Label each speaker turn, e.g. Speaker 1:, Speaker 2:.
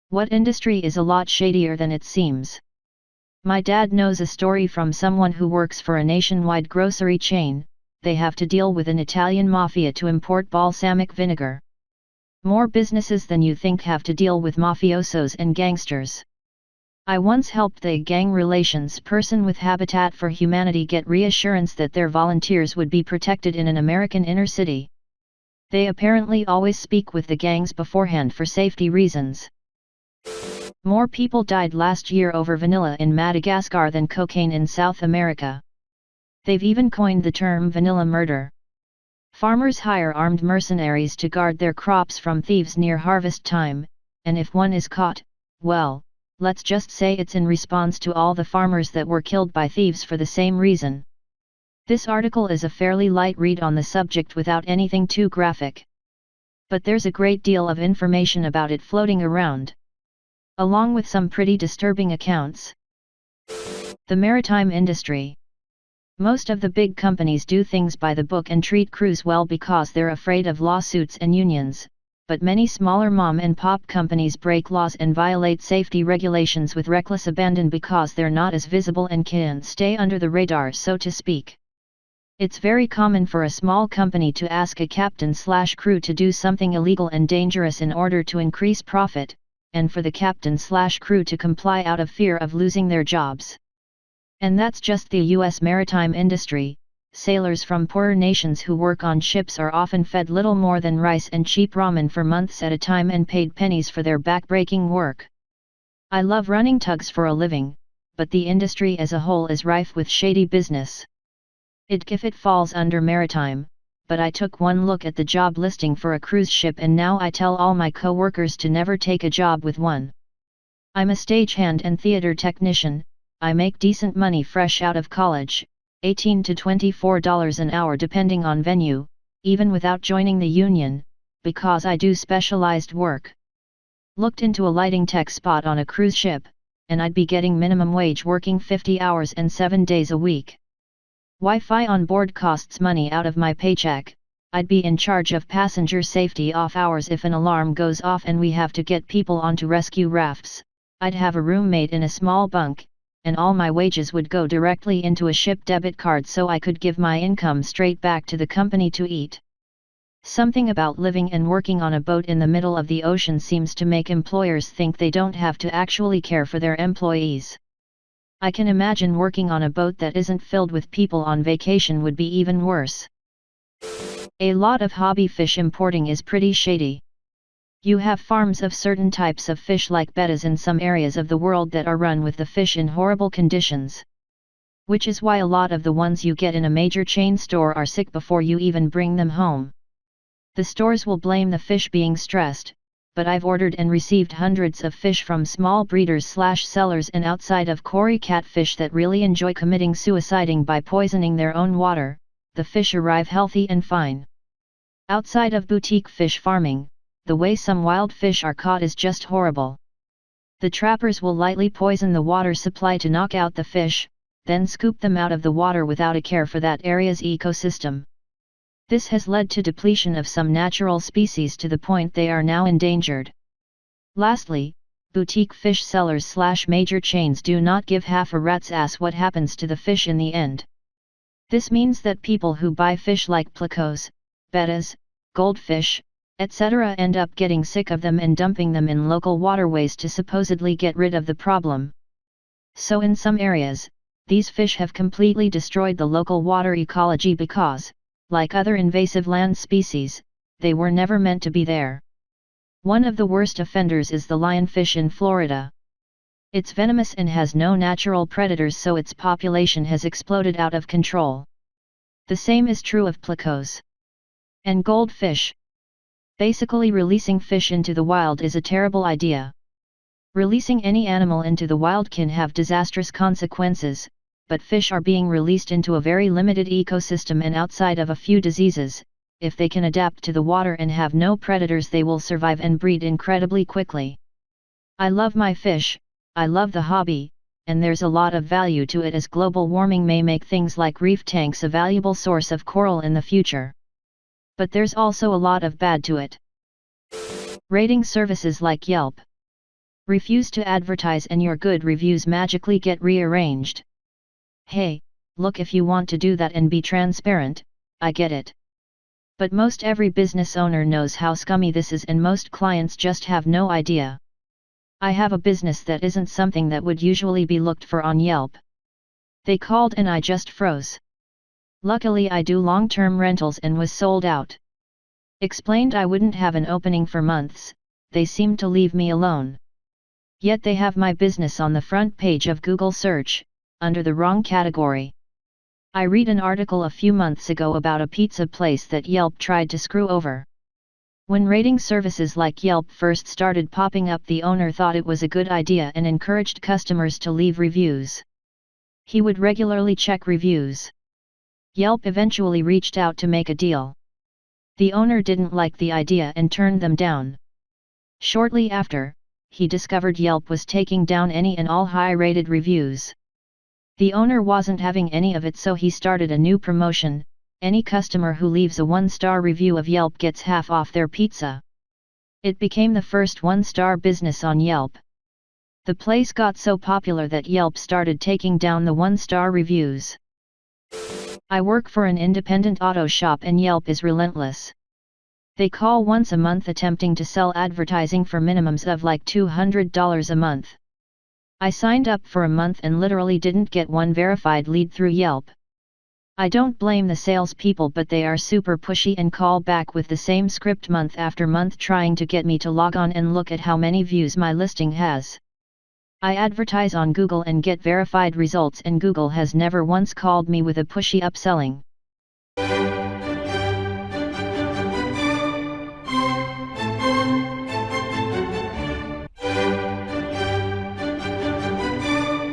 Speaker 1: What industry is a lot shadier than it seems? My dad knows a story from someone who works for a nationwide grocery chain. They have to deal with an Italian mafia to import balsamic vinegar. More businesses than you think have to deal with mafiosos and gangsters. I once helped the gang relations person with Habitat for Humanity get reassurance that their volunteers would be protected in an American inner city. They apparently always speak with the gangs beforehand for safety reasons. More people died last year over vanilla in Madagascar than cocaine in South America. They've even coined the term vanilla murder. Farmers hire armed mercenaries to guard their crops from thieves near harvest time, and if one is caught, well, let's just say it's in response to all the farmers that were killed by thieves for the same reason. This article is a fairly light read on the subject without anything too graphic. But there's a great deal of information about it floating around, along with some pretty disturbing accounts. The maritime industry. Most of the big companies do things by the book and treat crews well because they're afraid of lawsuits and unions, but many smaller mom-and-pop companies break laws and violate safety regulations with reckless abandon because they're not as visible and can stay under the radar, so to speak. It's very common for a small company to ask a captain/crew to do something illegal and dangerous in order to increase profit, and for the captain/crew to comply out of fear of losing their jobs. And that's just the U.S. maritime industry. Sailors from poorer nations who work on ships are often fed little more than rice and cheap ramen for months at a time and paid pennies for their back-breaking work. I love running tugs for a living, but the industry as a whole is rife with shady business. If it falls under maritime, but I took one look at the job listing for a cruise ship and now I tell all my co-workers to never take a job with one. I'm a stagehand and theater technician. I make decent money fresh out of college, $18 to $24 an hour depending on venue, even without joining the union, because I do specialized work. Looked into a lighting tech spot on a cruise ship, and I'd be getting minimum wage working 50 hours and 7 days a week. Wi-Fi on board costs money out of my paycheck. I'd be in charge of passenger safety off hours if an alarm goes off and we have to get people onto rescue rafts. I'd have a roommate in a small bunk, and all my wages would go directly into a ship debit card so I could give my income straight back to the company to eat. Something about living and working on a boat in the middle of the ocean seems to make employers think they don't have to actually care for their employees. I can imagine working on a boat that isn't filled with people on vacation would be even worse. A lot of hobby fish importing is pretty shady. You have farms of certain types of fish like bettas in some areas of the world that are run with the fish in horrible conditions. Which is why a lot of the ones you get in a major chain store are sick before you even bring them home. The stores will blame the fish being stressed, but I've ordered and received hundreds of fish from small breeders/sellers and outside of Cory catfish that really enjoy committing suiciding by poisoning their own water. The fish arrive healthy and fine. Outside of boutique fish farming, the way some wild fish are caught is just horrible. The trappers will lightly poison the water supply to knock out the fish, then scoop them out of the water without a care for that area's ecosystem. This has led to depletion of some natural species to the point they are now endangered. Lastly, boutique fish sellers/major chains do not give half a rat's ass what happens to the fish in the end. This means that people who buy fish like plecos, bettas, goldfish, etc. end up getting sick of them and dumping them in local waterways to supposedly get rid of the problem. So in some areas, these fish have completely destroyed the local water ecology because, like other invasive land species, they were never meant to be there. One of the worst offenders is the lionfish in Florida. It's venomous and has no natural predators, so its population has exploded out of control. The same is true of plecos and goldfish. Basically, releasing fish into the wild is a terrible idea. Releasing any animal into the wild can have disastrous consequences, but fish are being released into a very limited ecosystem and outside of a few diseases. If they can adapt to the water and have no predators, they will survive and breed incredibly quickly. I love my fish, I love the hobby, and there's a lot of value to it, as global warming may make things like reef tanks a valuable source of coral in the future. But there's also a lot of bad to it. Rating services like Yelp. Refuse to advertise and your good reviews magically get rearranged. Hey, look, if you want to do that and be transparent, I get it. But most every business owner knows how scummy this is, and most clients just have no idea. I have a business that isn't something that would usually be looked for on Yelp. They called and I just froze. Luckily I do long-term rentals and was sold out. Explained I wouldn't have an opening for months, they seemed to leave me alone. Yet they have my business on the front page of Google search, under the wrong category. I read an article a few months ago about a pizza place that Yelp tried to screw over. When rating services like Yelp first started popping up, the owner thought it was a good idea and encouraged customers to leave reviews. He would regularly check reviews. Yelp eventually reached out to make a deal. The owner didn't like the idea and turned them down. Shortly after, he discovered Yelp was taking down any and all high-rated reviews. The owner wasn't having any of it, so he started a new promotion: any customer who leaves a 1-star review of Yelp gets half off their pizza. It became the first 1-star business on Yelp. The place got so popular that Yelp started taking down the 1-star reviews. I work for an independent auto shop and Yelp is relentless. They call once a month attempting to sell advertising for minimums of like $200 a month. I signed up for a month and literally didn't get one verified lead through Yelp. I don't blame the salespeople, but they are super pushy and call back with the same script month after month, trying to get me to log on and look at how many views my listing has. I advertise on Google and get verified results, and Google has never once called me with a pushy upselling.